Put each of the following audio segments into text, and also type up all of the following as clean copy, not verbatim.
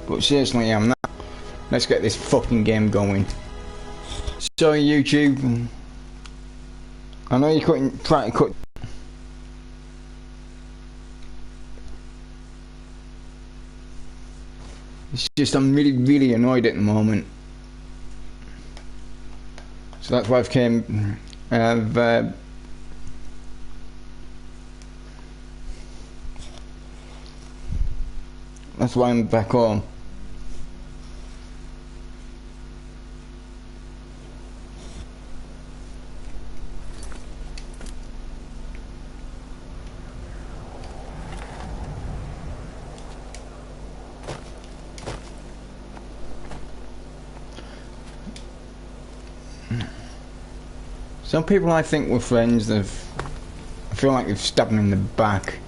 But seriously, I'm not. Let's get this fucking game going. Sorry, YouTube. I know you couldn't try to cut. It's just I'm really annoyed at the moment. So that's why I've came. That's why I'm back home. Some people I think were friends, I feel like they've stabbed me in the back.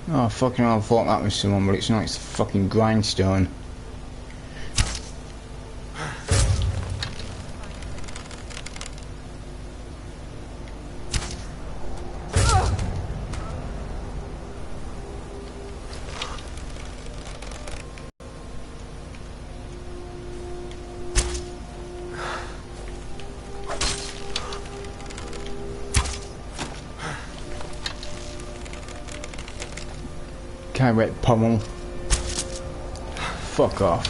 Oh fucking hell, I thought that was someone, but it's not, it's a fucking grindstone. Carrot pommel. Fuck off.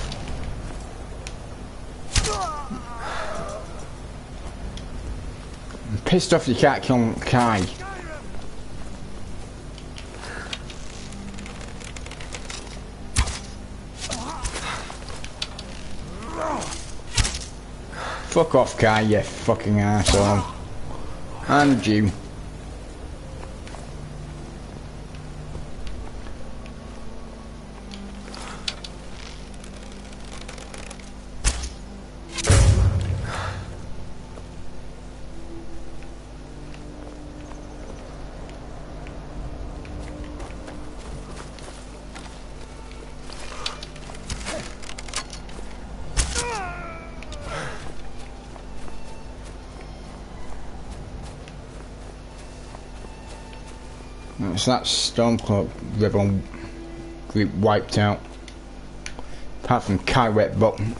I'm pissed off you can't kill Kai. Fuck off, Kai, you fucking asshole. And you. So that Stormcloak rebel group wiped out. Apart from Kyrette Button.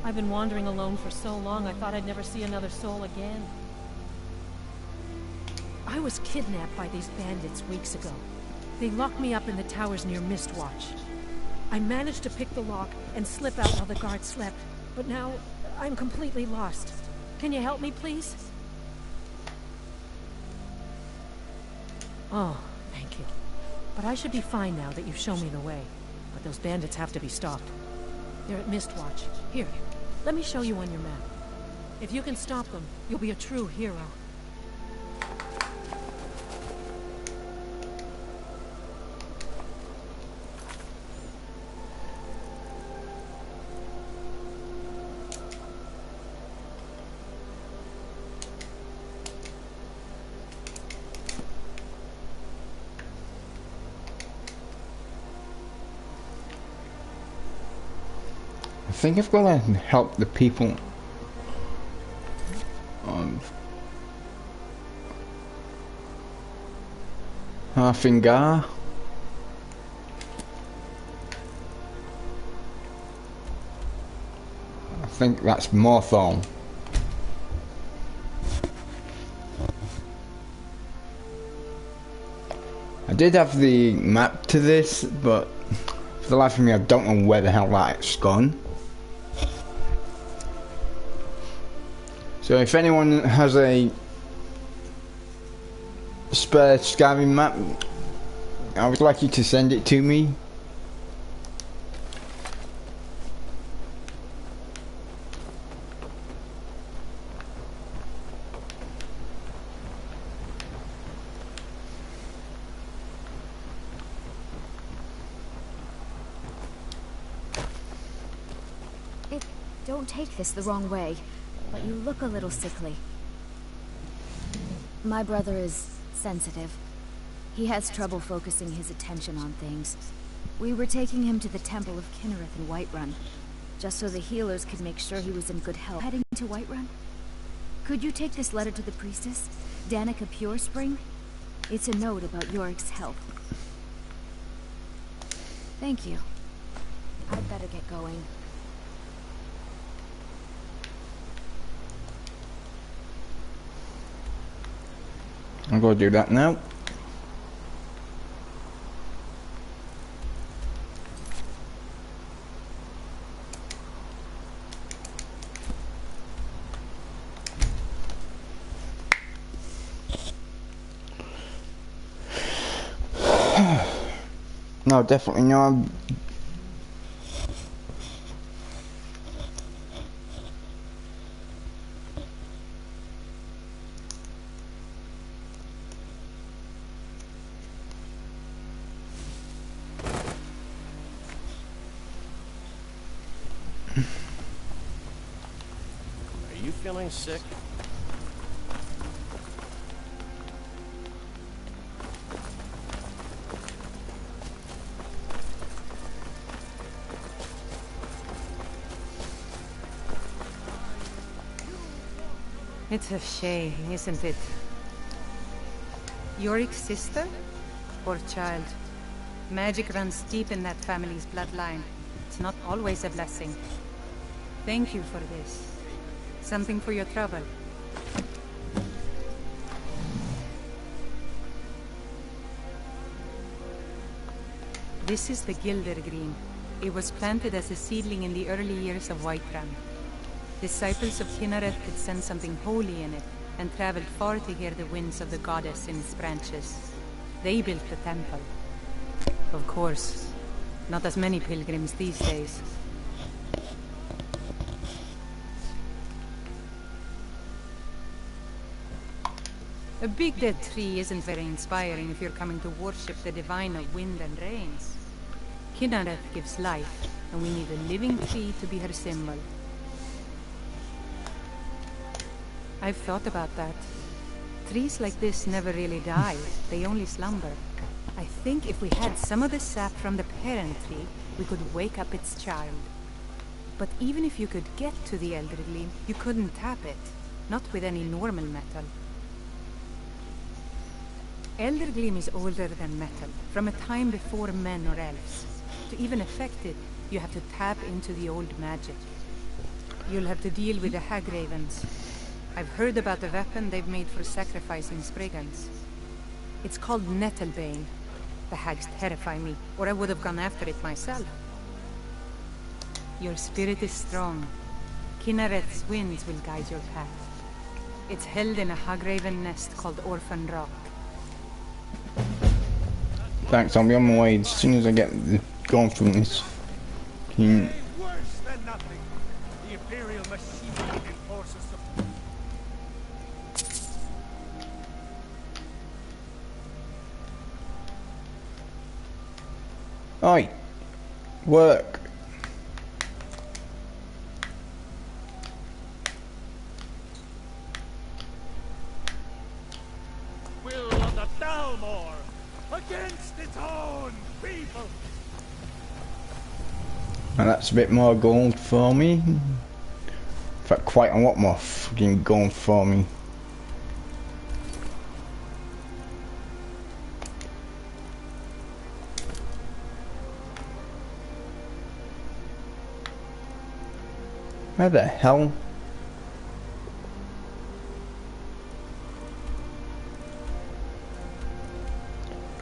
I've been wandering alone for so long, I thought I'd never see another soul again. I was kidnapped by these bandits weeks ago. They locked me up in the towers near Mistwatch. I managed to pick the lock and slip out while the guards slept, but now I'm completely lost. Can you help me, please? Oh, thank you. But I should be fine now that you've shown me the way. But those bandits have to be stopped. They're at Mistwatch. Here, let me show you on your map. If you can stop them, you'll be a true hero. I think I've got to help the people of Harfingar. I think that's Morthal. I did have the map to this, but For the life of me, I don't know where the hell that's gone. So if anyone has a spare scavenging map, I would like you to send it to me. Don't take this the wrong way, but you look a little sickly. My brother is sensitive. He has trouble focusing his attention on things. We were taking him to the Temple of Kinnereth in Whiterun, just so the healers could make sure he was in good health. Heading to Whiterun? Could you take this letter to the priestess, Danica Purespring? It's a note about Yorick's health. Thank you. I'd better get going. I'm gonna do that now. No, definitely no. Are you feeling sick? It's a shame, isn't it? Yorick's sister? Poor child. Magic runs deep in that family's bloodline. It's not always a blessing. Thank you for this. Something for your trouble. This is the Gildergreen. It was planted as a seedling in the early years of Whiterun. Disciples of Kinnereth could sense something holy in it, and traveled far to hear the winds of the goddess in its branches. They built the temple. Of course, not as many pilgrims these days. A big dead tree isn't very inspiring if you're coming to worship the divine of wind and rains. Kinnereth gives life, and we need a living tree to be her symbol. I've thought about that. Trees like this never really die, they only slumber. I think if we had some of the sap from the parent tree, we could wake up its child. But even if you could get to the Eldergleam, you couldn't tap it. Not with any normal metal. Eldergleam is older than metal, from a time before men or elves. To even affect it, you have to tap into the old magic. You'll have to deal with the Hagravens. I've heard about the weapon they've made for sacrificing Spriggans. It's called Nettlebane. The hags terrify me, or I would have gone after it myself. Your spirit is strong. Kinnereth's winds will guide your path. It's held in a Hagraven nest called Orphan Rock. Thanks, I'll be on my way as soon as I get going from this. Worse than nothing. The Imperial machine enforces the... Oi! Work! Will of the Dalmor against its own people. And that's a bit more gold for me. In fact, quite a lot more fucking gold for me. Where the hell?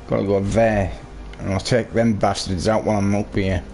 Gotta go there. And I'll take them bastards out while I'm up here.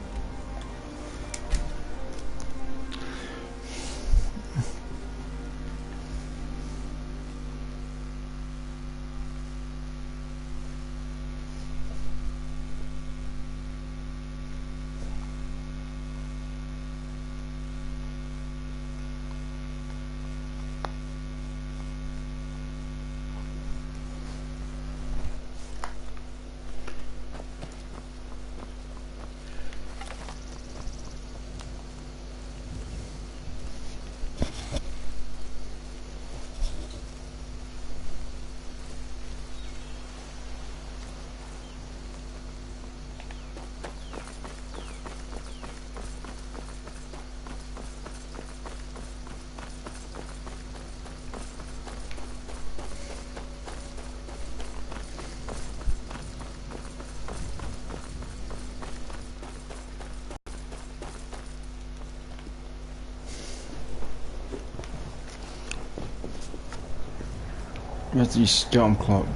Where's these storm clock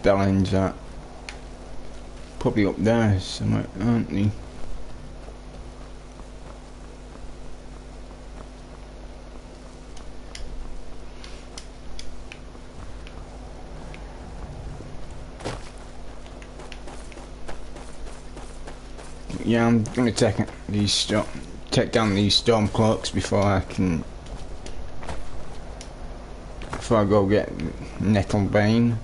bellings at? Probably up there somewhere, aren't they? Yeah, I'm gonna take down these storm clocks before I go get Nettlebane.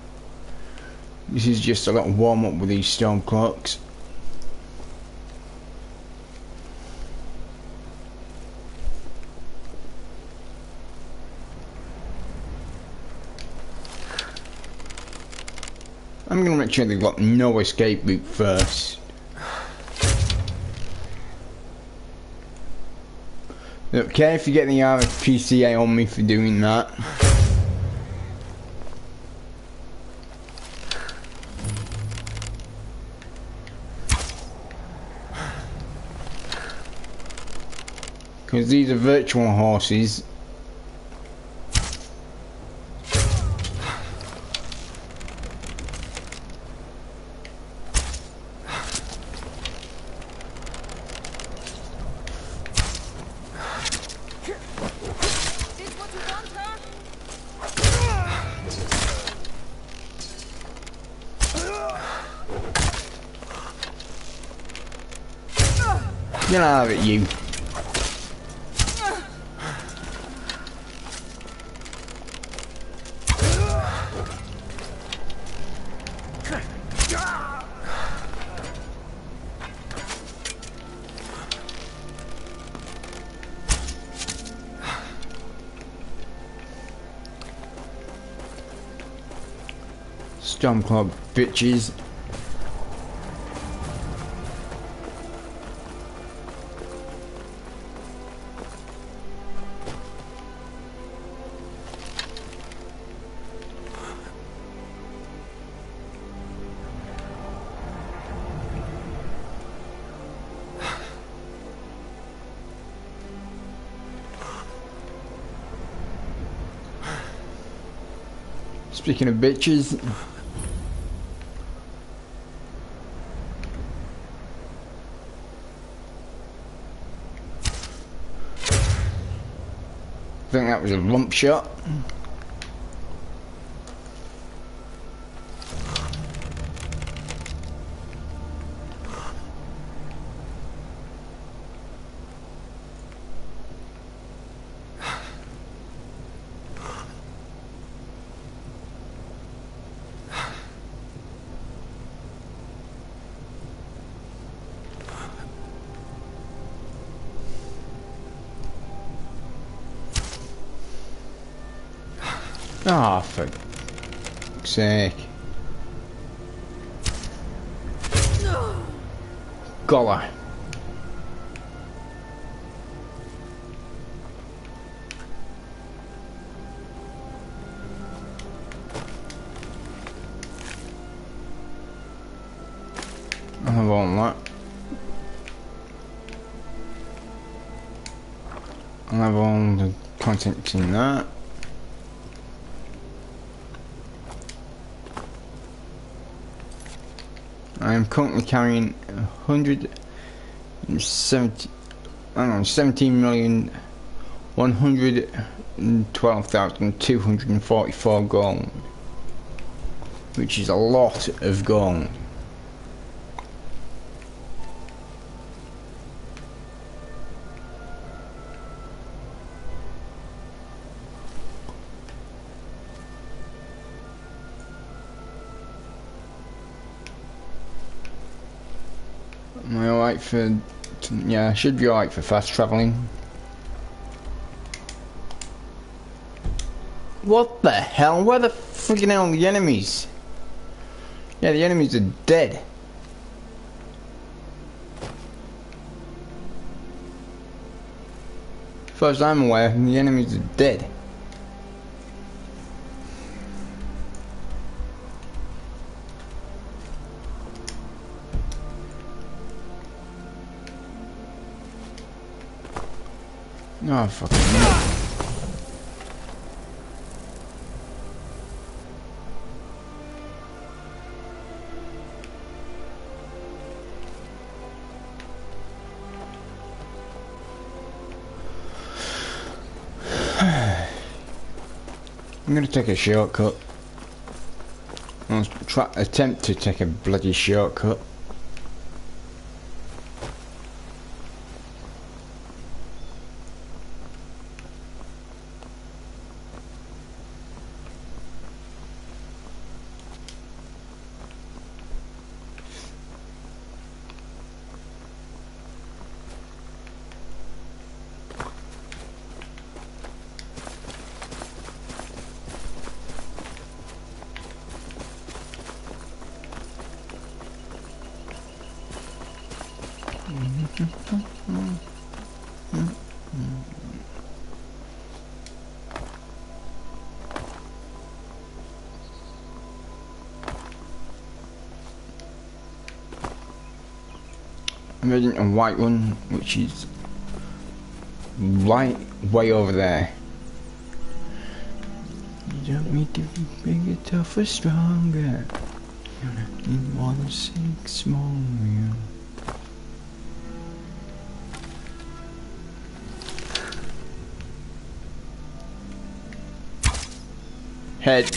This is just a little warm up with these storm clocks. I'm gonna make sure they've got no escape route first. Don't care if you get the RFPCA on me for doing that. Because these are virtual horses. Get out of it, you. Storm Club bitches. Speaking of bitches, I think that was a lump shot. Ah, for fuck's sake. Golly. I have all that. I'll have all the contents in that. I am currently carrying 170, I don't know, 17,112,244 gold, which is a lot of gold. Am I alright for... yeah, I should be alright for fast travelling. What the hell? Where the freaking hell are the enemies? Yeah, the enemies are dead. As far as I'm aware, the enemies are dead. Oh, fucking hell. I'm gonna take a shortcut. I'll attempt to take a bloody shortcut. I'm heading to White One, which is right way over there. You don't need to be bigger, tougher, stronger. You don't need more than 6 more. Head.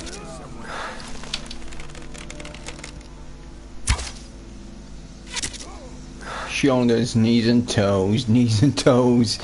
Shoulders, knees and toes, knees and toes.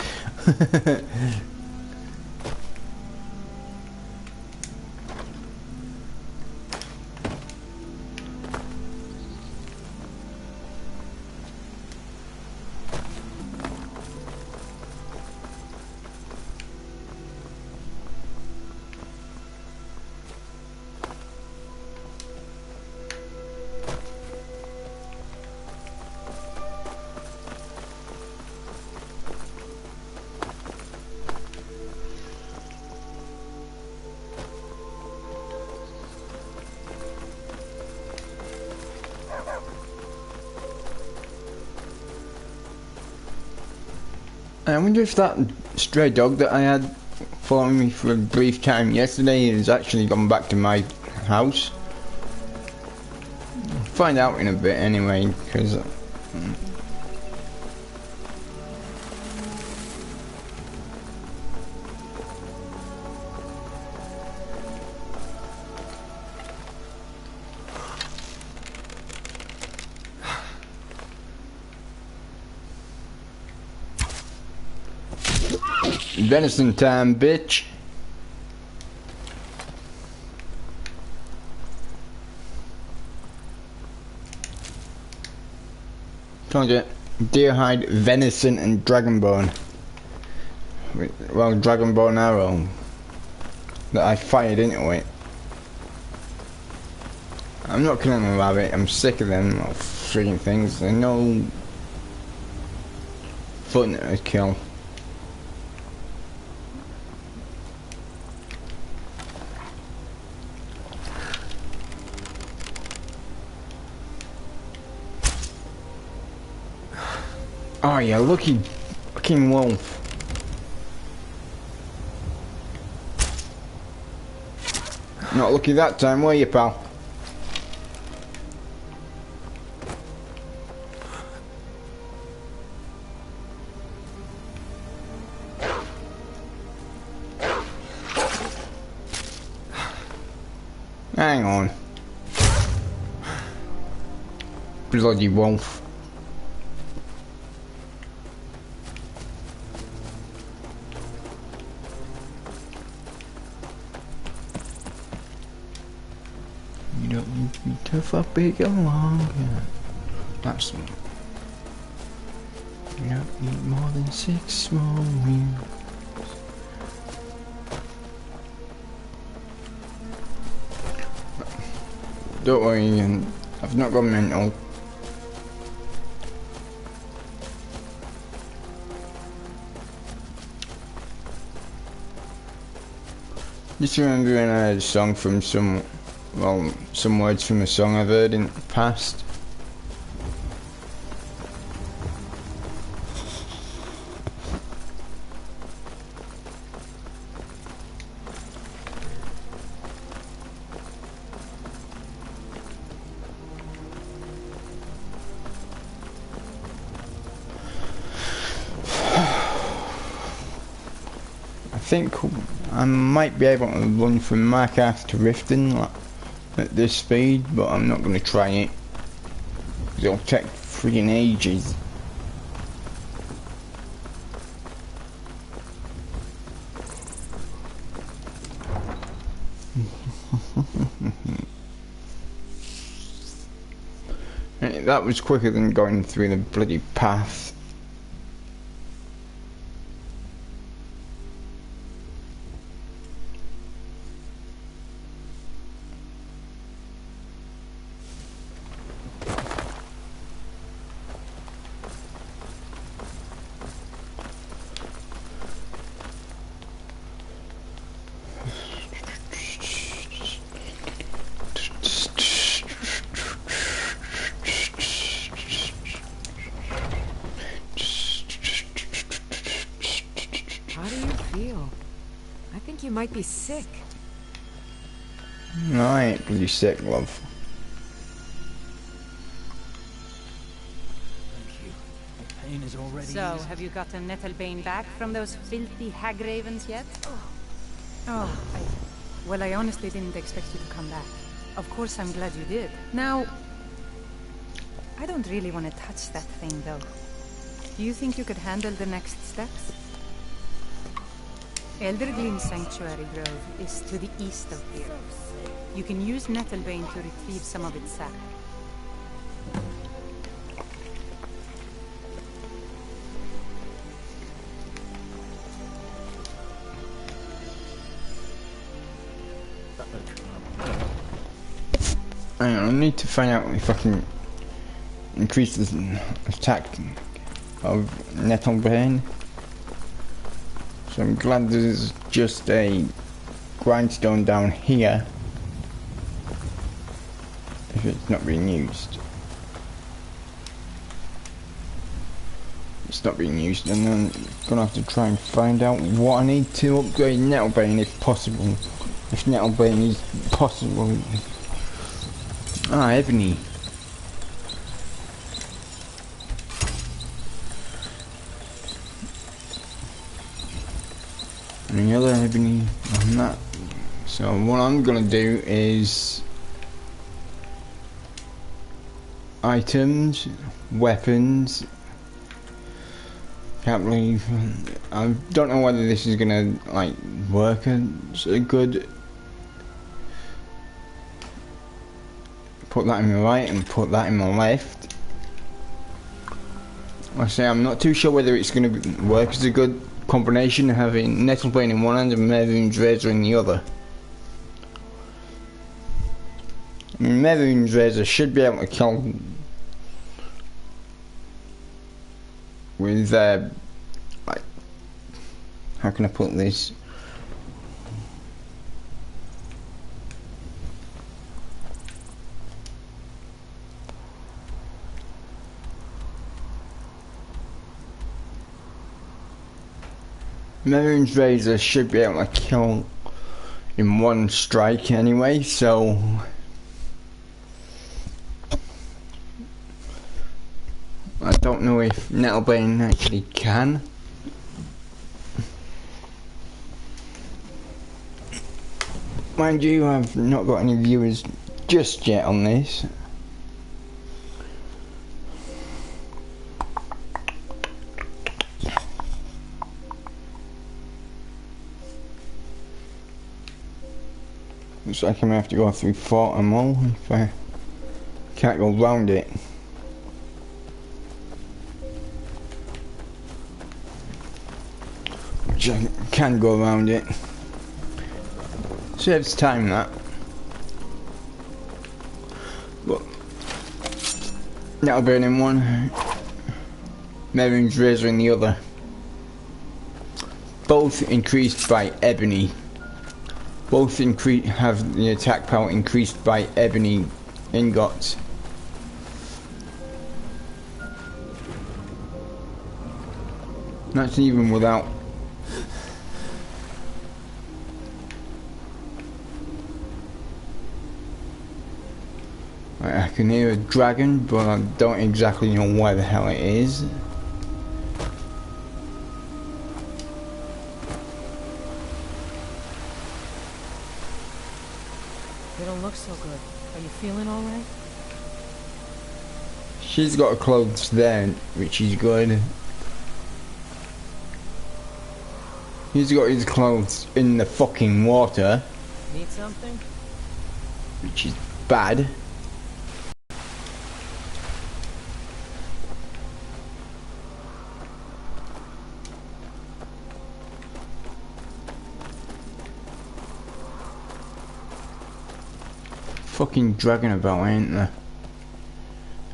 I wonder if that stray dog that I had following me for a brief time yesterday has actually gone back to my house. I'll find out in a bit anyway, because venison time, bitch. Told you, deer hide, venison and dragon bone. Well, dragon bone arrow that I fired into it. I'm not killing a rabbit, I'm sick of them little freaking things. They're no fun to kill. Oh, you lucky fucking wolf. Not lucky that time, were you, pal? hang on. Bloody wolf. You don't need to be tough or big or long. That's one. You don't need more than 6 small wheels. Don't worry, I've not gone mental. Just remembering a song from some words from a song I've heard in the past. I think I might be able to run from Markarth to Riften at this speed, but I'm not going to try it. It'll take freaking ages. That was quicker than going through the bloody path. You might be sick. No, I ain't really sick, love. Thank you. The pain is already So, easing. have you gotten Nettlebane back from those filthy hag ravens yet? Oh, well, I honestly didn't expect you to come back. Of course, I'm glad you did. Now, I don't really want to touch that thing, though. Do you think you could handle the next steps? Eldergleam Sanctuary Grove is to the east of here. You can use Nettlebane to retrieve some of its sap. Hang on, I need to find out if I can increase the attack of Nettlebane. So I'm glad there's just a grindstone down here if it's not being used. It's not being used, and then I'm gonna have to try and find out what I need to upgrade Nettlebane if possible. If Nettlebane is possible. Ah, Ebony. Any other ebony on that? So what I'm gonna do is items, weapons. Can't believe I don't know whether this is gonna like work as a good. Put that in my right and put that in my left. I say I'm not too sure whether it's gonna work as a good combination, having Nettlebane in one hand and Mehrunes Razor in the other. I mean, Mehrunes Razor should be able to kill with like, how can I put this? Mehrunes Razor should be able to kill in one strike anyway, so I don't know if Nettlebane actually can. Mind you, I've not got any viewers just yet on this. Looks like I'm gonna have to go through Fort Mall if I can't go round it. Which I can go around it. Saves time, that. But that'll burn in one. Merrin's razor in the other. Both increased by ebony. Both have the attack power increased by ebony ingots. That's even without. I can hear a dragon, but I don't exactly know where the hell it is. You don't look so good. Are you feeling all right? She's got her clothes there, which is good. He's got his clothes in the fucking water. Need something? Which is bad. Fucking dragon about, ain't there?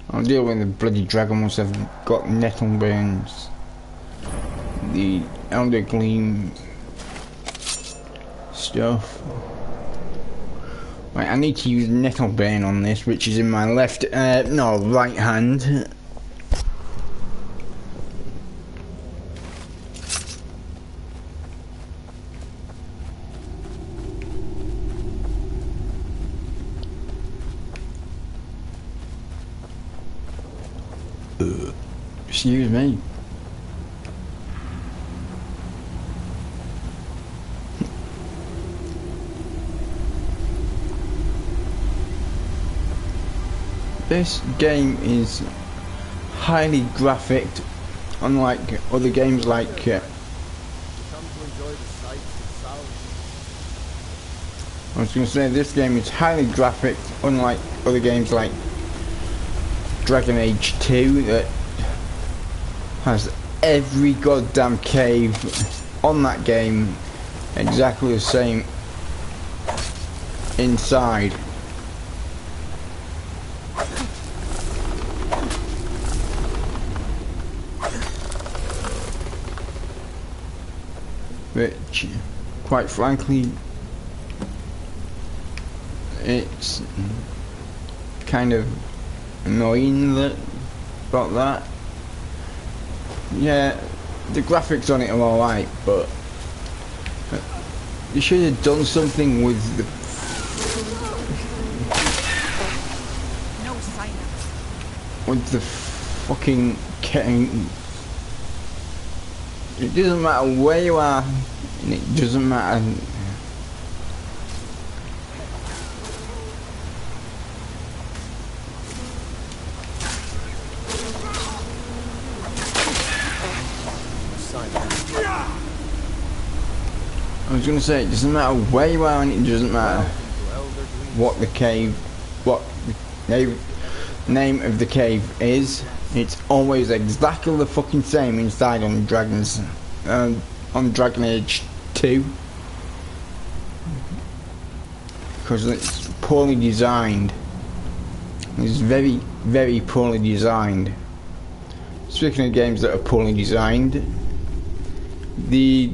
I'll deal with the bloody dragon once I've got nettle burns. The elder gleam stuff. Right, I need to use nettle burn on this, which is in my left, no, right hand. Excuse me. This game is highly graphic, unlike other games like Come to enjoy the sights and sounds. I was going to say, this game is highly graphic, unlike other games like Dragon Age 2 that has every goddamn cave on that game exactly the same inside. Which, quite frankly, it's kind of annoying about that. Yeah, the graphics on it are alright, but you should have done something with the fucking cave. It doesn't matter where you are, and it doesn't matter. I was gonna say, it doesn't matter where you are, and it doesn't matter what the cave, what the name of the cave is. It's always exactly the fucking same inside on Dragons, on Dragon Age 2, because it's poorly designed. It's very, very poorly designed. Speaking of games that are poorly designed, the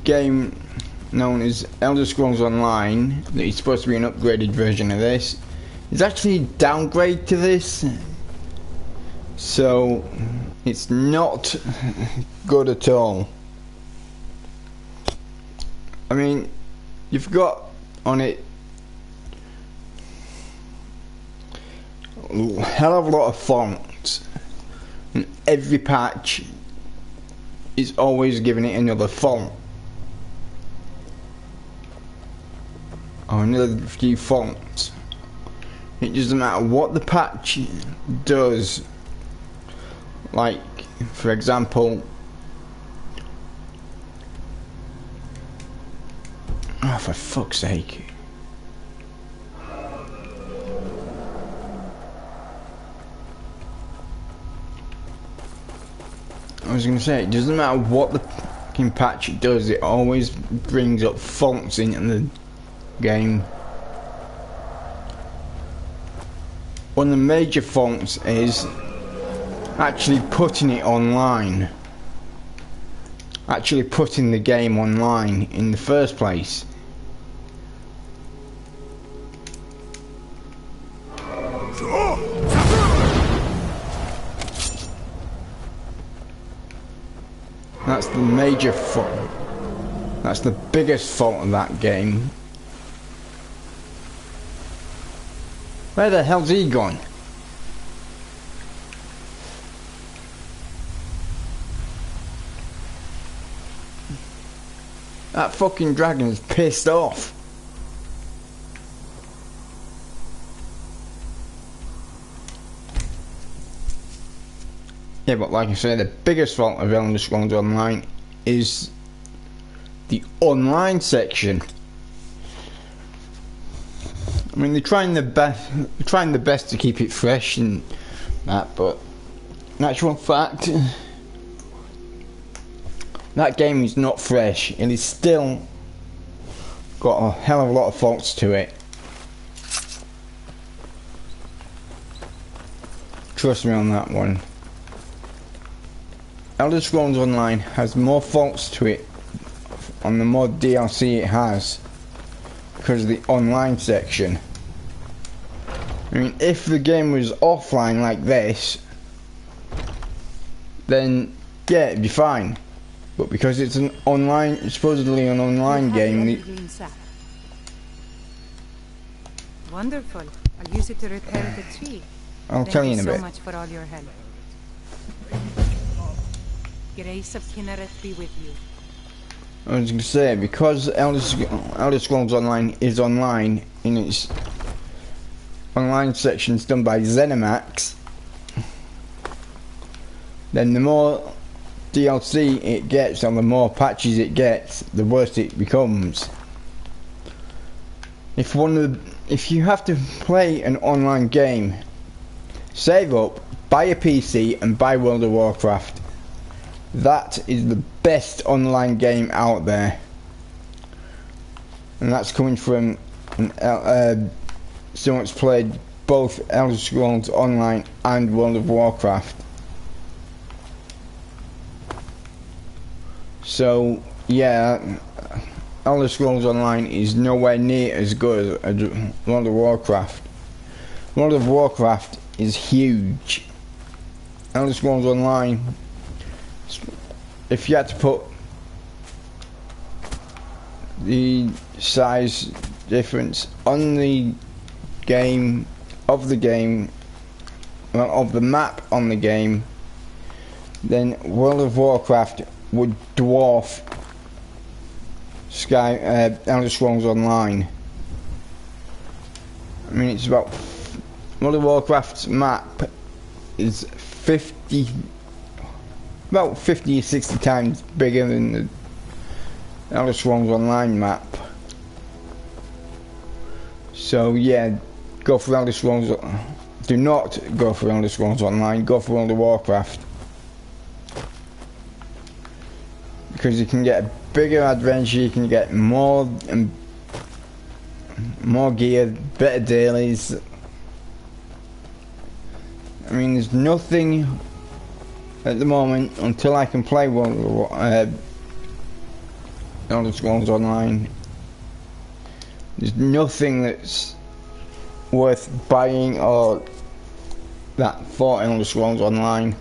game known as Elder Scrolls Online, that is supposed to be an upgraded version of this, is actually a downgrade to this. So it's not good at all. I mean, you've got on it a hell of a lot of fonts, and every patch is always giving it another font. or another few faults. It doesn't matter what the patch does. Like, for example, oh, for fuck's sake. I was going to say, it doesn't matter what the fucking patch does, it always brings up faults into the game. One of the major faults is actually putting it online. Actually putting the game online in the first place. That's the major fault. That's the biggest fault of that game. Where the hell's he gone? That fucking dragon's pissed off. Yeah, but like I said, the biggest fault of Elder Scrolls Online is the online section. I mean, they're trying the best to keep it fresh and that, but in actual fact, that game is not fresh. It is still got a hell of a lot of faults to it. Trust me on that one. Elder Scrolls Online has more faults to it on the more DLC it has because of the online section. I mean, if the game was offline like this, then yeah, it'd be fine. But because it's an online, supposedly an online game. Wonderful. I'll use it to repair the tree. I'll tell you in a bit. Thank you so much for all your help. Grace of Kinneret be with you. I was going to say, because Elder Scrolls Online is online in its online sections done by ZeniMax, then the more DLC it gets and the more patches it gets, the worse it becomes. If you have to play an online game, save up, buy a PC and buy World of Warcraft. That is the best online game out there, and that's coming from someone that's played both Elder Scrolls Online and World of Warcraft. So yeah, Elder Scrolls Online is nowhere near as good as World of Warcraft. World of Warcraft is huge. Elder Scrolls Online, if you had to put the size difference on the game, of the map on the game, then World of Warcraft would dwarf Elder Scrolls Online. I mean, it's about, World of Warcraft's map is about 50 or 60 times bigger than the Elder Scrolls Online map. So yeah, go for Elder Scrolls. Do not go for Elder Scrolls Online, go for World of Warcraft. Because you can get a bigger adventure, you can get more gear, better dailies. I mean, there's nothing at the moment, until I can play Elder Scrolls Online, there's nothing that's worth buying or that for Elder Scrolls Online.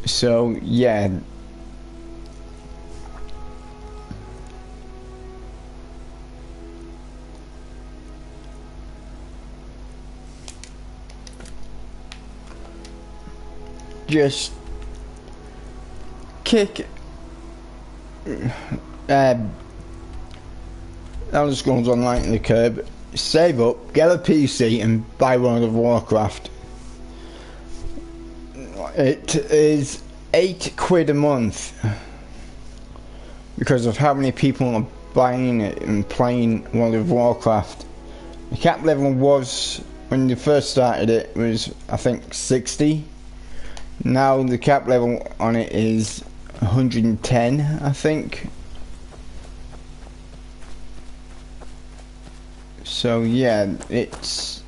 So yeah, just kick Elder Scrolls Online to the curb, save up, get a PC and buy World of Warcraft. It is £8 a month because of how many people are buying it and playing World of Warcraft. The cap level was, when you first started it, was I think 60. Now the cap level on it is 110, I think. So yeah, it's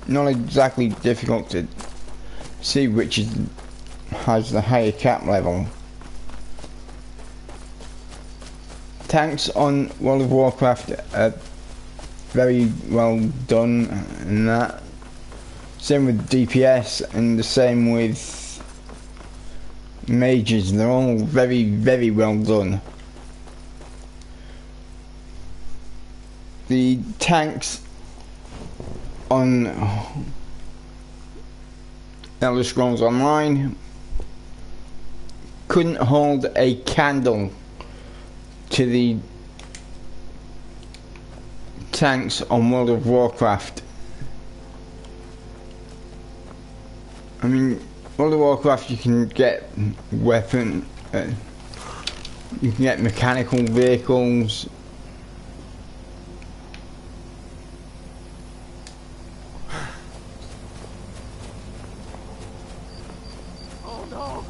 not exactly difficult to see which has the higher cap level. Tanks on World of Warcraft are very well done and that. Same with DPS and the same with mages. They're all very well done. The tanks on Elder Scrolls Online couldn't hold a candle to the tanks on World of Warcraft. I mean, World of Warcraft, you can get you can get mechanical vehicles. Oh no!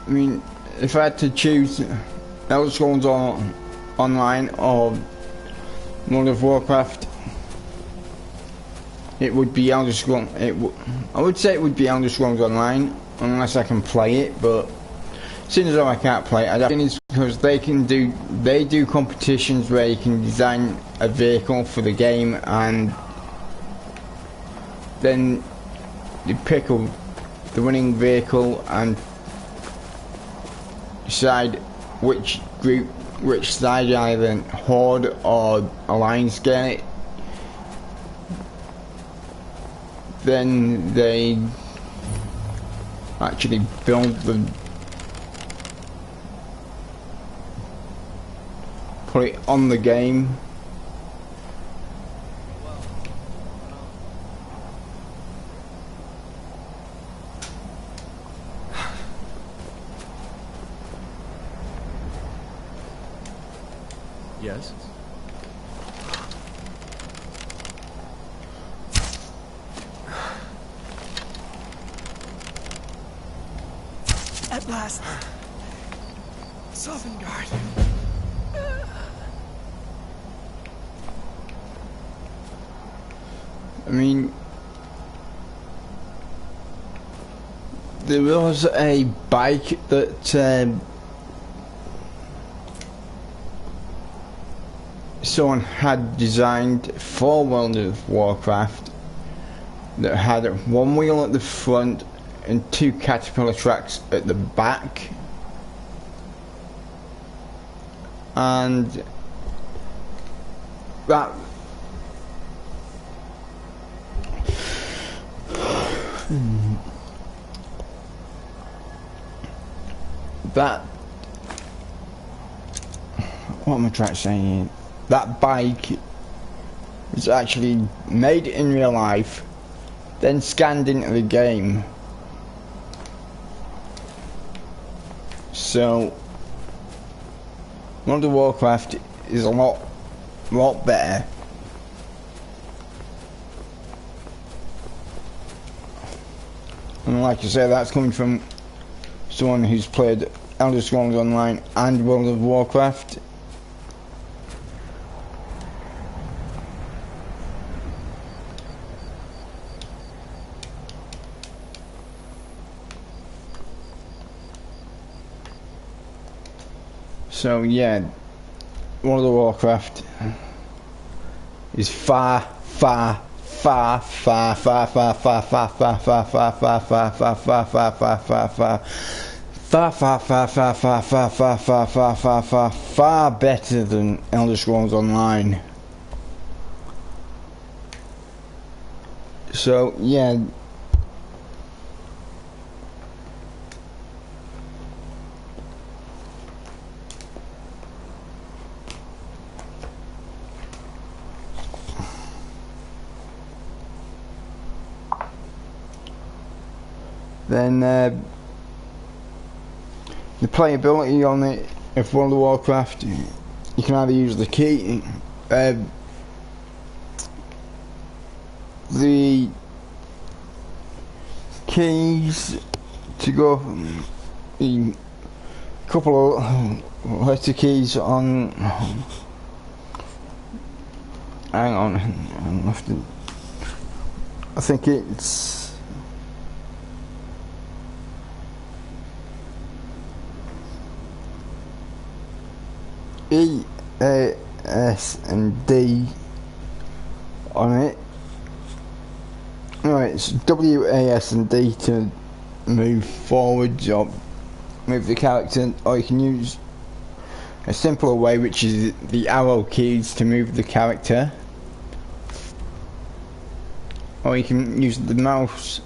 I mean, if I had to choose Elder Scrolls Online or World of Warcraft, it would be Elder Scrolls. I would say it would be Elder Scrolls Online, unless I can play it. But seeing as though I can't play it, I think it's because they do competitions where you can design a vehicle for the game, and then you pick the winning vehicle and decide which side, either Horde or Alliance, get it. Then they actually put it on the game. Yes? At last! Sovngarde! I mean, there was a bike that someone had designed for World of Warcraft that had one wheel at the front and two caterpillar tracks at the back, and that what am I trying to say here? That bike was actually made in real life, then scanned into the game. So World of Warcraft is a lot better. And like I said, that's coming from someone who's played Elder Scrolls Online and World of Warcraft. So yeah, World of Warcraft is far better than Elder Scrolls Online. So yeah. Then the playability on it of World of Warcraft, you can either use the key, the keys to go, the couple of letter keys on. Hang on, I think it's. E, A, S and D on it. No, it's W, A, S and D to move forwards or move the character, or you can use a simpler way, which is the arrow keys to move the character, or you can use the mouse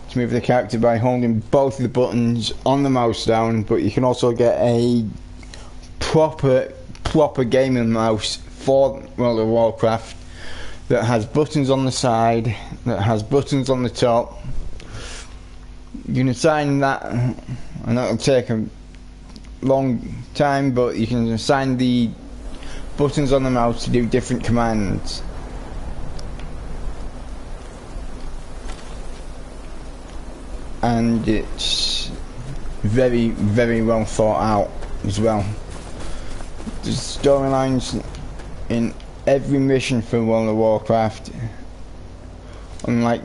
to move the character by holding both the buttons on the mouse down. But you can also get a proper gaming mouse for World of Warcraft that has buttons on the side, that has buttons on the top. You can assign that, and that'll take a long time, but you can assign the buttons on the mouse to do different commands. And it's very, very well thought out as well. There's storylines in every mission for World of Warcraft. Unlike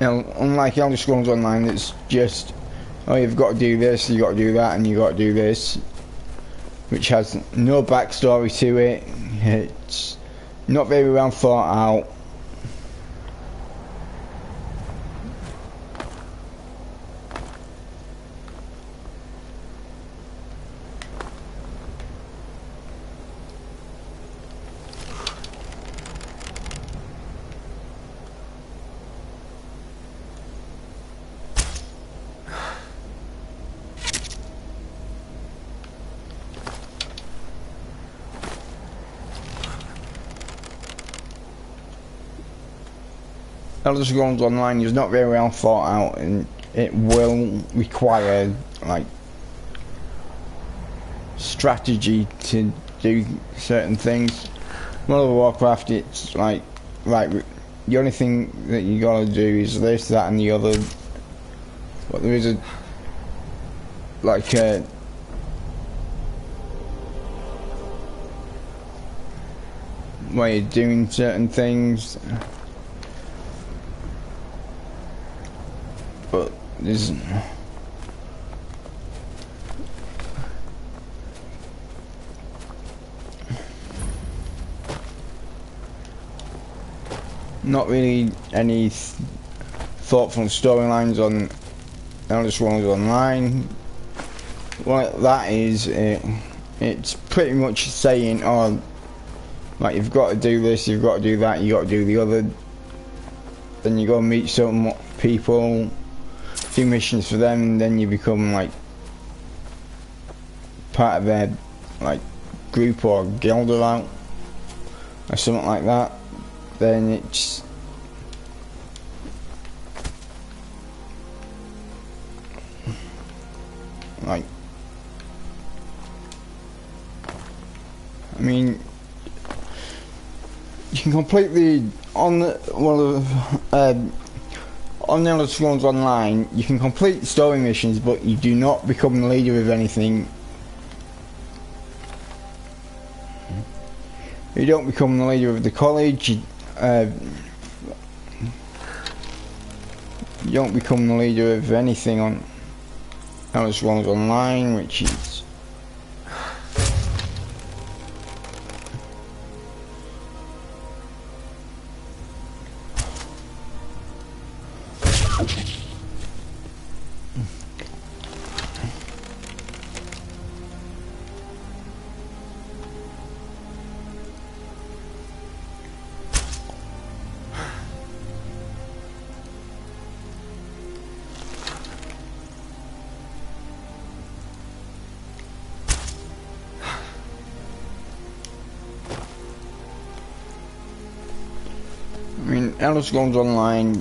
unlike Elder Scrolls Online, it's just, oh, you've got to do this, you've got to do that, and you've got to do this, which has no backstory to it. It's not very well thought out. Elder Scrolls Online is not very well thought out, and it will require like strategy to do certain things. World of Warcraft, it's like, right, the only thing that you gotta do is this, that and the other, but there is a like a way of doing certain things. But there's not really any thoughtful storylines on Elder Scrolls Online. What that is, it's pretty much saying, oh, like, you've got to do this, you've got to do that, you've got to do the other. Then you go and meet some people, do missions for them, and then you become like part of their like group or guild or something like that. Then it's like, I mean, you can completely on Elder Scrolls Online, you can complete story missions, but you do not become the leader of anything. You don't become the leader of the college. You don't become the leader of anything on Elder Scrolls Online, which is Elder Scrolls Online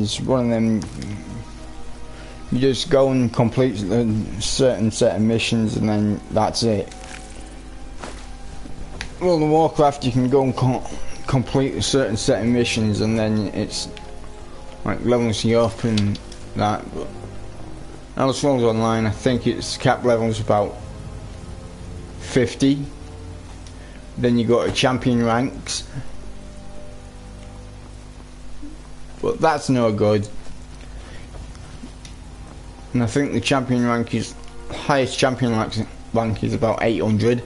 is one of them. You just go and complete a certain set of missions, and then that's it. World of Warcraft, you can go and complete a certain set of missions, and then it's like levels you up and that. But Elder Scrolls Online, I think its cap levels about 50. Then you go to champion ranks, but that's no good. And I think the champion rank is highest champion rank is about 800.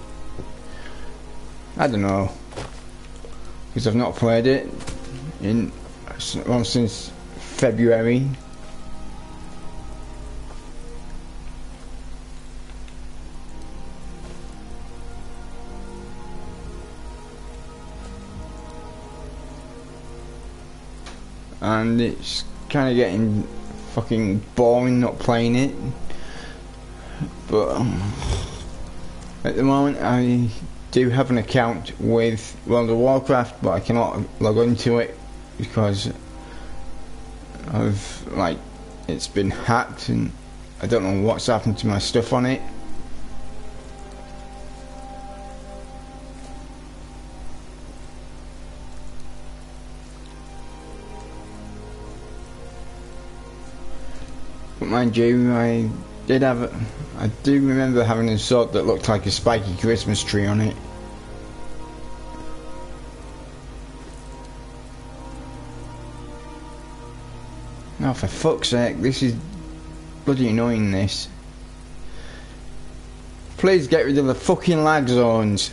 I don't know, because I've not played it since February. And it's kind of getting fucking boring not playing it. But at the moment I do have an account with World of Warcraft, but I cannot log into it because of, like, it's been hacked and I don't know what's happened to my stuff on it. But mind you, I do remember having a sword that looked like a spiky Christmas tree on it. Oh, for fuck's sake, this is bloody annoying, this. Please get rid of the fucking lag zones.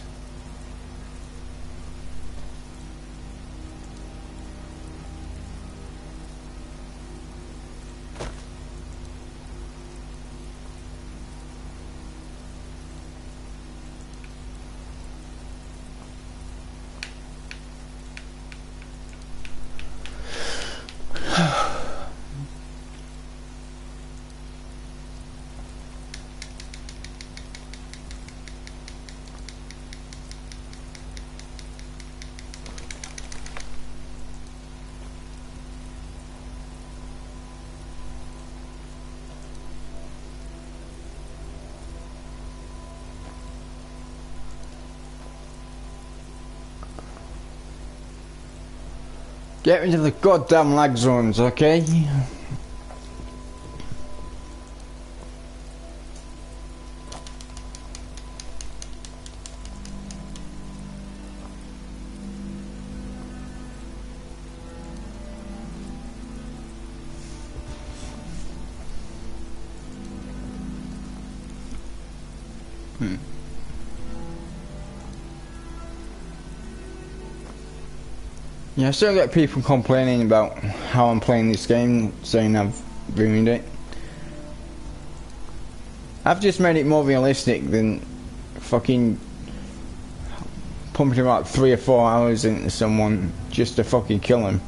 Get rid of the goddamn lag zones, okay? Yeah, I still get people complaining about how I'm playing this game, saying I've ruined it. I've just made it more realistic than fucking pumping about 3 or 4 hours into someone just to fucking kill him.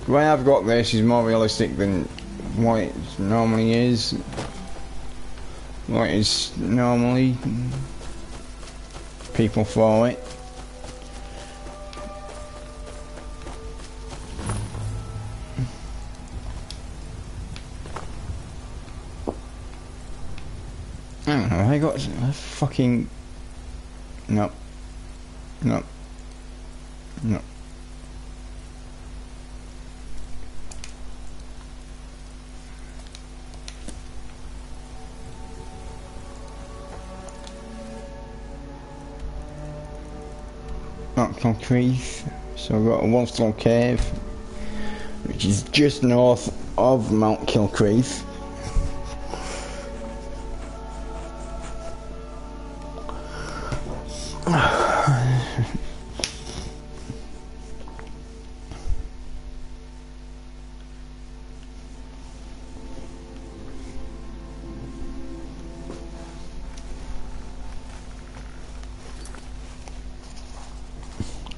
The way I've got this is more realistic than what it normally is. What is normally people for it. I don't know, I got a fucking... No. No. No. Mount Kilcreath, so we've got a one-stone cave, which is just north of Mount Kilcreath.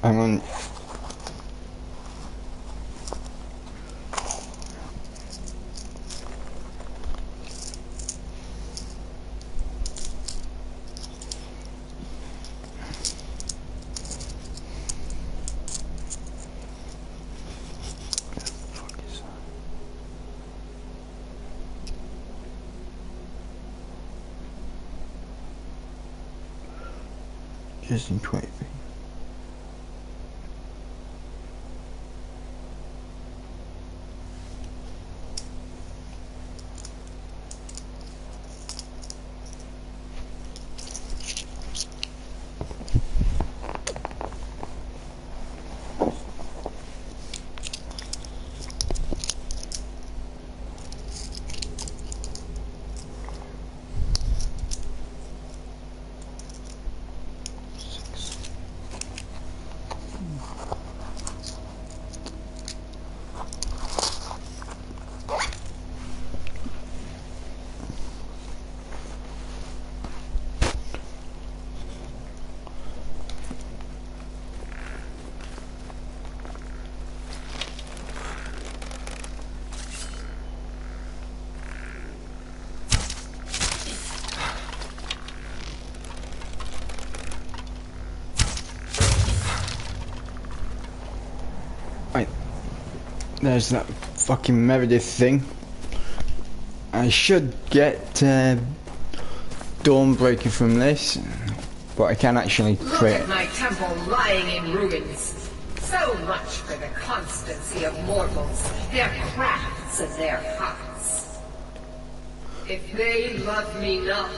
Hang on. Just in 20 feet. There's that fucking Meredith thing. I should get Dawnbreaker from this, but I can actually create. Look at my temple lying in ruins. So much for the constancy of mortals, their crafts and their hearts. If they love me not,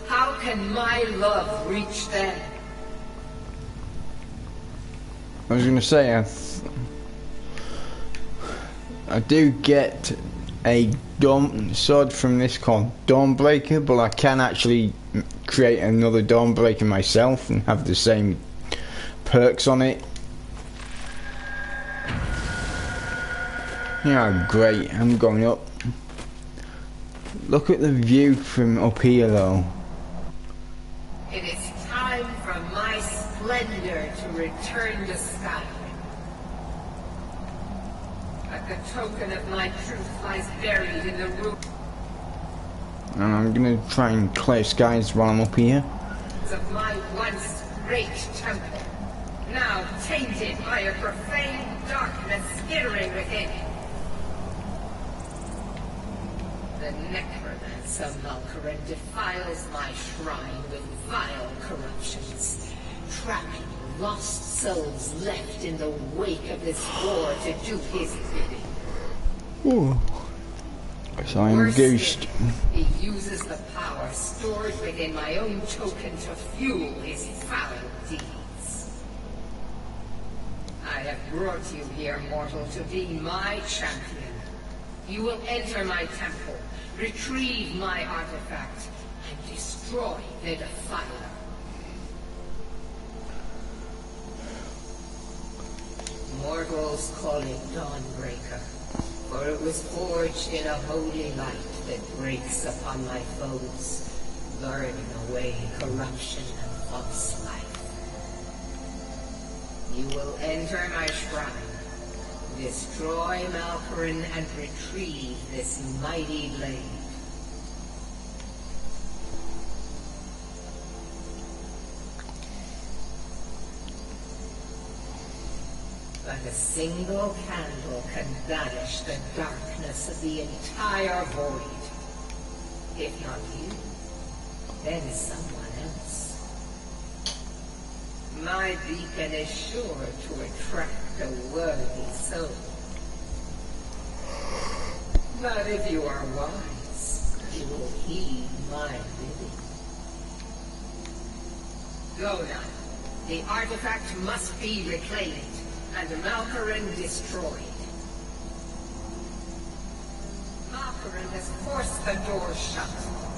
how can my love reach them? I was gonna say, I do get a sword from this called Dawnbreaker, but I can actually create another Dawnbreaker myself and have the same perks on it. Yeah, great. I'm going up. Look at the view from up here, though. It is time for my splendor to return to Skyrim. But the token of my truth lies buried in the ruins And I'm gonna try and clear skies while I'm up here. of my once great temple, now tainted by a profane darkness skittering within. The necromancer Malkaran defiles my shrine with vile corruptions, trapping lost souls left in the wake of this war to do his bidding. Ooh. So I'm Worse goosed. still, he uses the power stored within my own token to fuel his foul deeds. I have brought you here, mortal, to be my champion. You will enter my temple, retrieve my artifact, and destroy the Defiler. Mortals call it Dawnbreaker, for it was forged in a holy light that breaks upon my foes, burning away corruption and false life. You will enter my shrine, destroy Malkaran, and retrieve this mighty blade. But a single candle can banish the darkness of the entire void. If not you, then someone else. My beacon is sure to attract a worthy soul. But if you are wise, you will heed my bidding. Go now. The artifact must be reclaimed, and Malkaran destroyed. Malkaran has forced the door shut,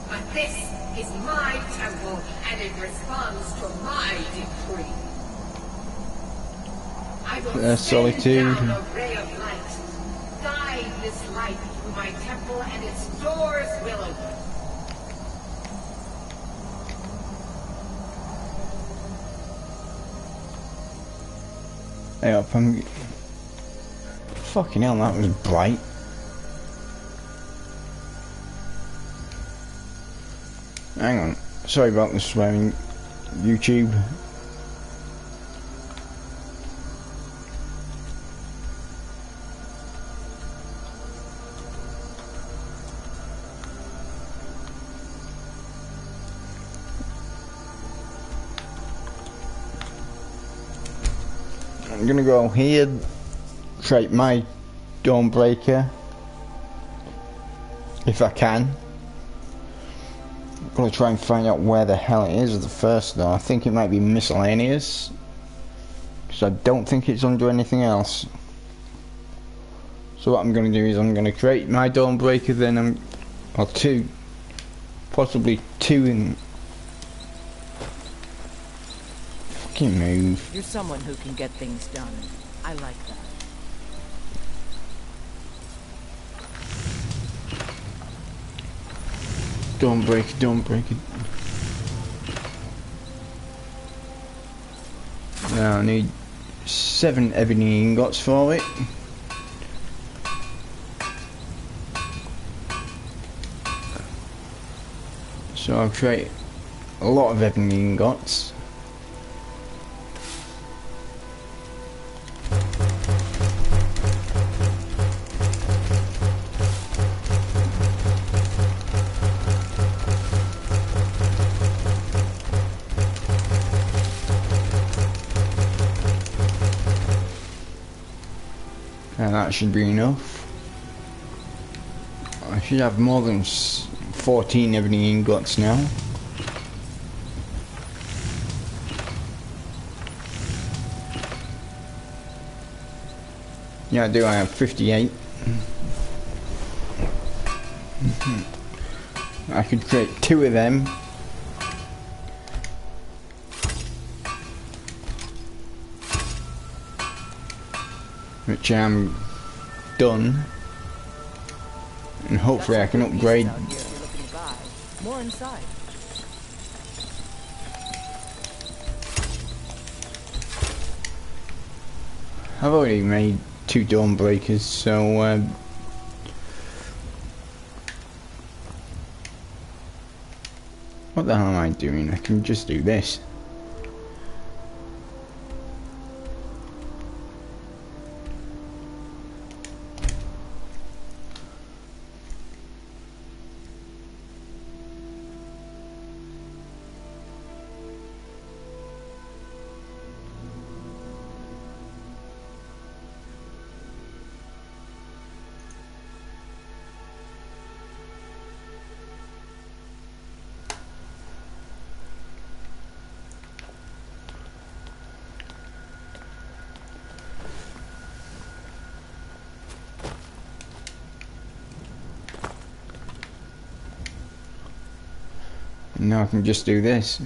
but this is my temple, and it responds to my decree. I will send down a ray of light, guide this light through my temple, and its doors will open. Hey up, I'm... Fucking hell, that was bright. Hang on. Sorry about the swearing, YouTube. I'm gonna go here, create my Dawnbreaker, if I can. I'm gonna try and find out where the hell it is the first though. I think it might be miscellaneous, because I don't think it's under anything else. So what I'm gonna do is I'm gonna create my Dawnbreaker, then or two, possibly two in. Fucking move. You're someone who can get things done. I like that. Dawnbreaker. Now I need 7 ebony ingots for it. So I'll create a lot of ebony ingots. And that should be enough. I should have more than 14 ebony ingots now. Yeah, I do. I have 58. I could create 2 of them. Which I'm done. And hopefully I can upgrade. More inside. I've already made 2 Dawnbreakers, so what the hell am I doing? I can just do this. Now I can just do this.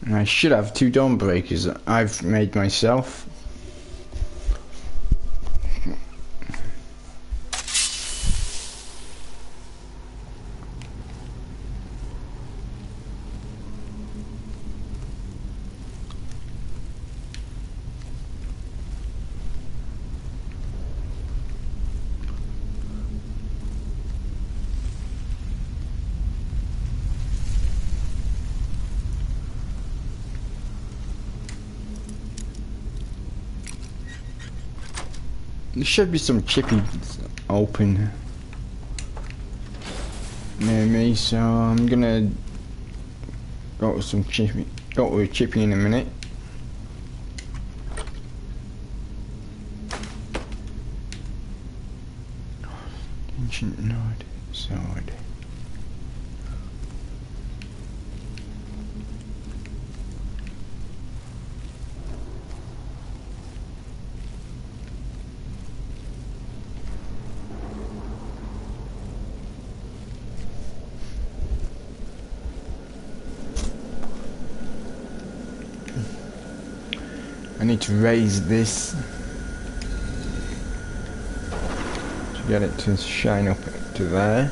And I should have 2 Dawnbreakers that I've made myself. There should be some chippies open near me, so I'm gonna go with some chippy. Go with chippy in a minute. Ancient Nod sword. I need to raise this to get it to shine up to there.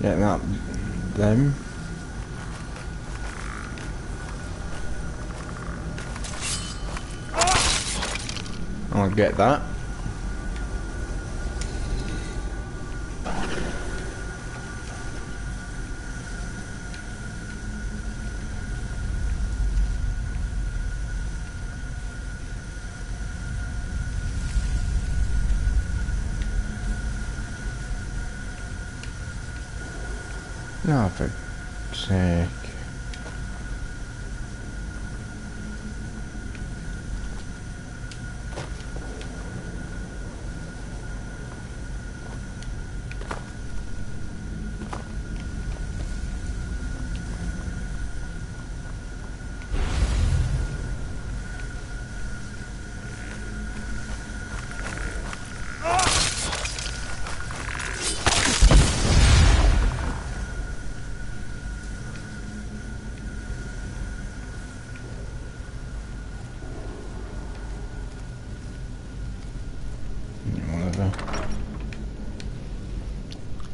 Get that them. I'll get that. No, for sake.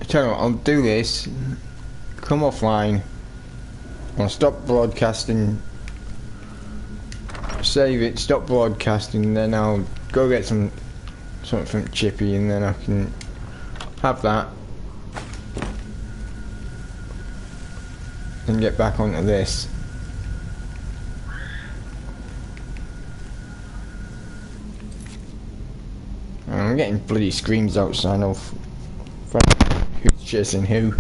Tell you what, I'll do this, come offline, I'll stop broadcasting, save it, stop broadcasting, then I'll go get something from Chippy, and then I can have that and get back onto this. I'm getting bloody screams outside of who's chasing who.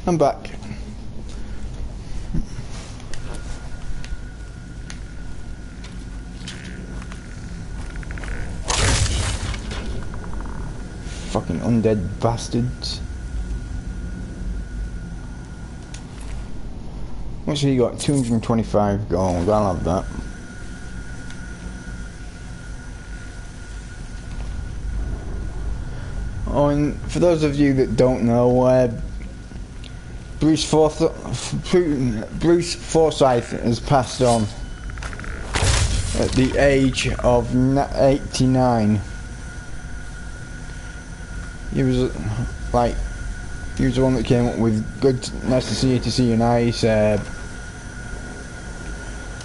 I'm back. fucking undead bastards. What's he got? 225 gold. I'll have that. Oh, and for those of you that don't know, Bruce Forsyth has passed on at the age of 89. He was like, he was the one that came up with nice to see you nice,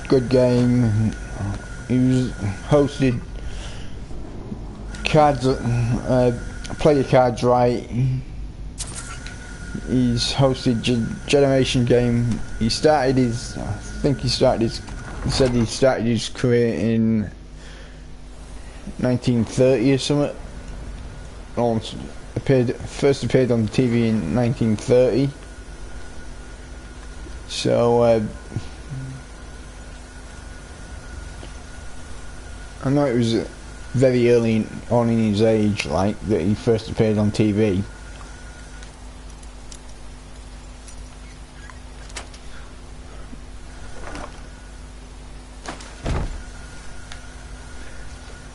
good game. He was hosted cards, play your cards right. He's hosted Generation Game. He started his, I think he started his career in 1930 or something. First appeared on TV in 1930. So I know it was very early on in his age, like, that he first appeared on TV.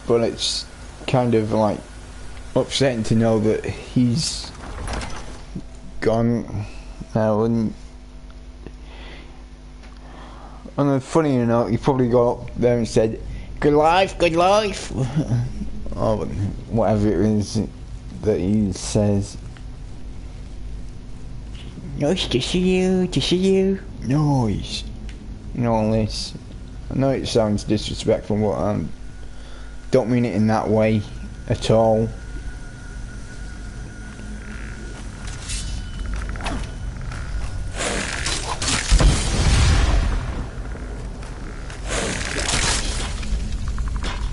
But it's kind of like upsetting to know that he's gone now. And on a funnier note, he probably got up there and said, "Good life, good life," or whatever it is that he says. Nice to see you, Nice. You know, all this. I know it sounds disrespectful, but I don't mean it in that way at all.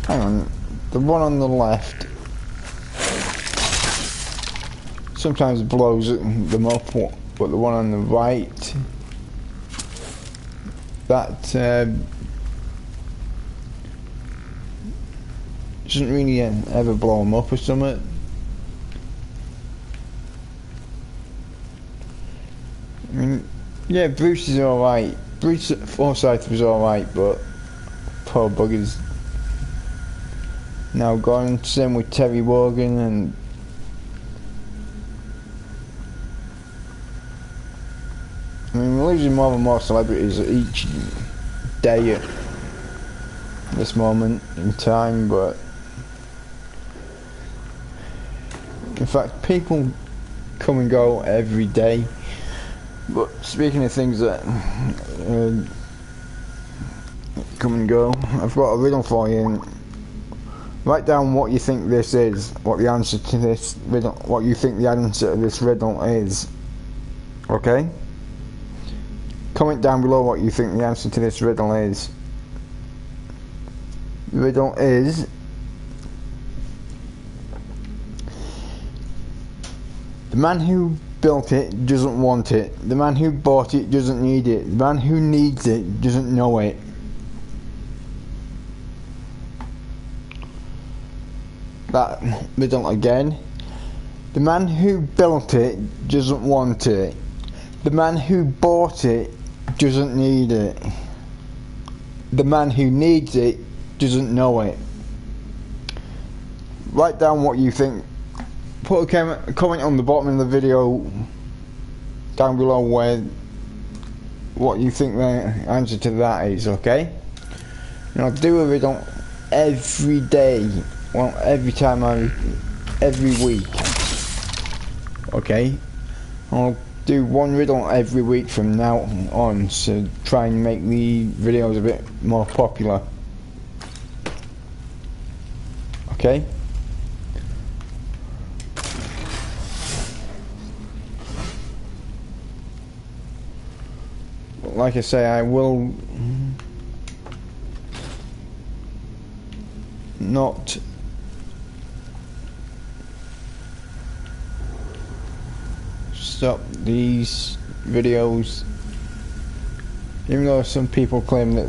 Hang on, the one on the left sometimes blows them up, but the one on the right, that doesn't really ever blow them up or something. I mean, yeah, Bruce is alright. Bruce Forsyth was alright, but poor bugger's now gone. Same with Terry Wogan, and I mean, we're losing more and more celebrities each day at this moment in time, but in fact, people come and go every day. But speaking of things that come and go, I've got a riddle for you. And write down what you think this is, what the answer to this riddle, what you think the answer to this riddle is. Okay? Comment down below what you think the answer to this riddle is. The riddle is: the man who built it doesn't want it. The man who bought it doesn't need it. The man who needs it doesn't know it. That riddle again. The man who built it doesn't want it. The man who bought it doesn't need it. The man who needs it doesn't know it. Write down what you think. Put a comment on the bottom of the video down below what you think the answer to that is, okay? And I'll do a riddle every day. Well, every week. Okay? I'll do one riddle every week from now on, to try and make the videos a bit more popular. Okay? Like I say, I will not stop these videos, even though some people claim that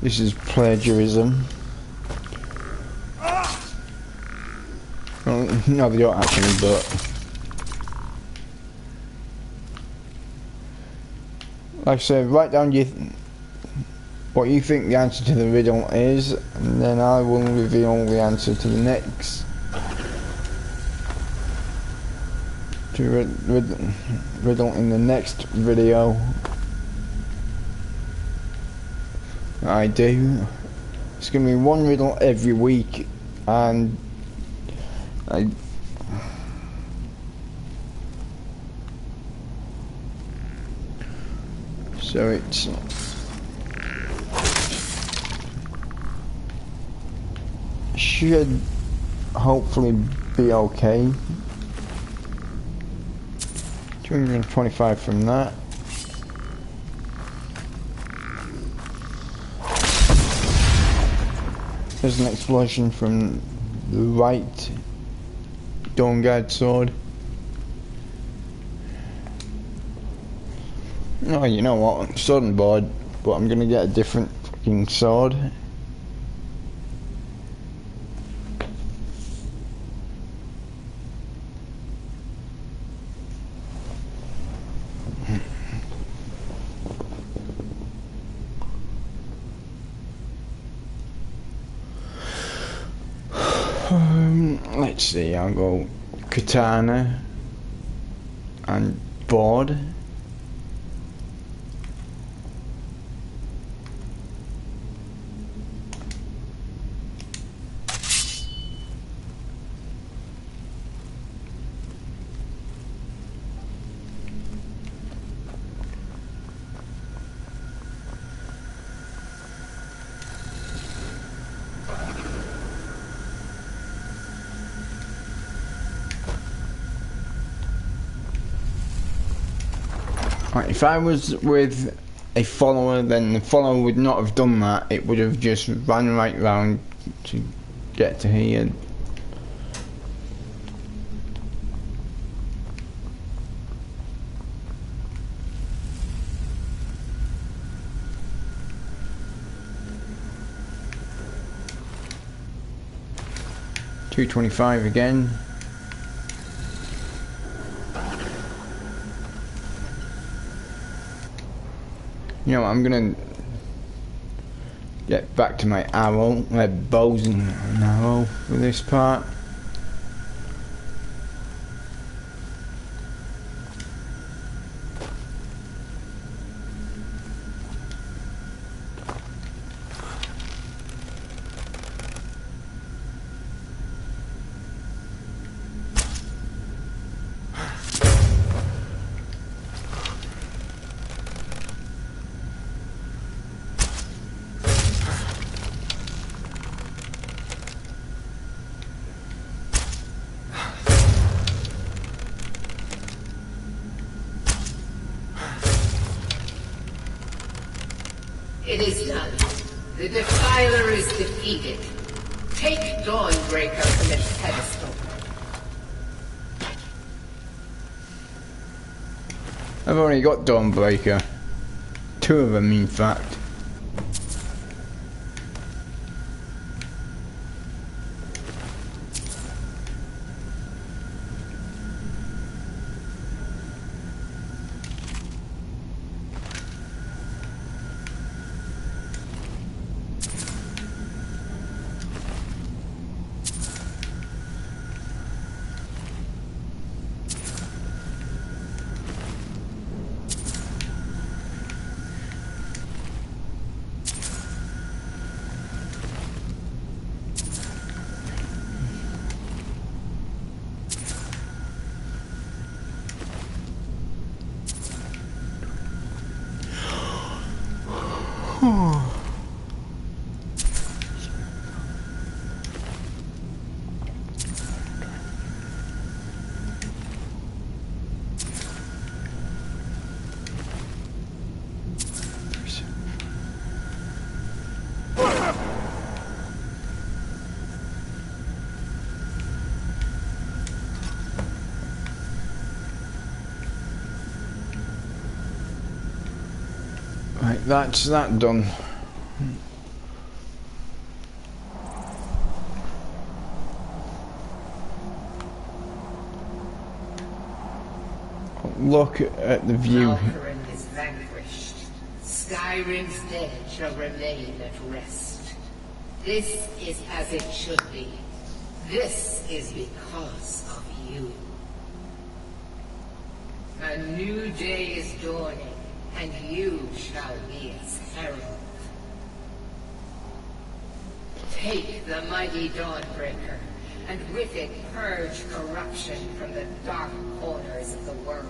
this is plagiarism. Well, No, they don't actually, but like I said, write down what you think the answer to the riddle is, and then I will reveal the answer to the next riddle in the next video I do. It's gonna be one riddle every week, and so it's should hopefully be okay. 225 from that. There's an explosion from the right Dawn Guard sword. Oh, you know what? I'm sword and board, but I'm gonna get a different fucking sword. Let's see, I'll go katana and board. Right, if I was with a follower, then the follower would not have done that. It would have just ran right round to get to here. $225 again. You know, I'm gonna get back to my arrow, my bows and arrow for this part. It is done. The Defiler is defeated. Take Dawnbreaker from its pedestal. I've already got Dawnbreaker. 2 of them, in fact. Right, that's that done. look at the view. Valkyrin is vanquished. Skyrim's dead shall remain at rest. This is as it should be. This is because of you. A new day is dawning, and you shall be its herald. Take the mighty Dawnbreaker, and with it purge corruption from the dark corners of the world.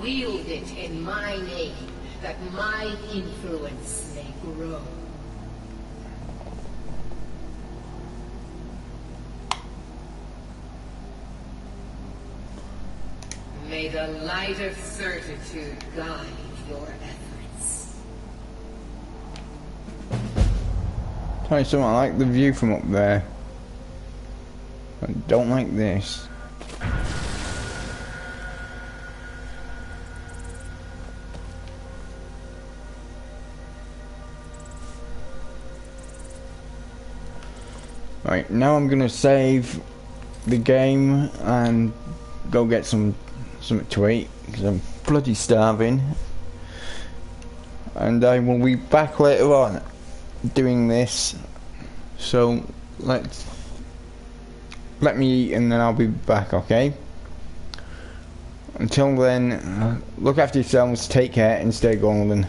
Wield it in my name, that my influence may grow. May the light of certitude guide your efforts. Tell you something, I like the view from up there. I don't like this. Right, now I'm gonna save the game and go get something to eat because I'm bloody starving. And I will be back later on doing this. So let me eat and then I'll be back, okay? Until then, look after yourselves, take care and stay golden.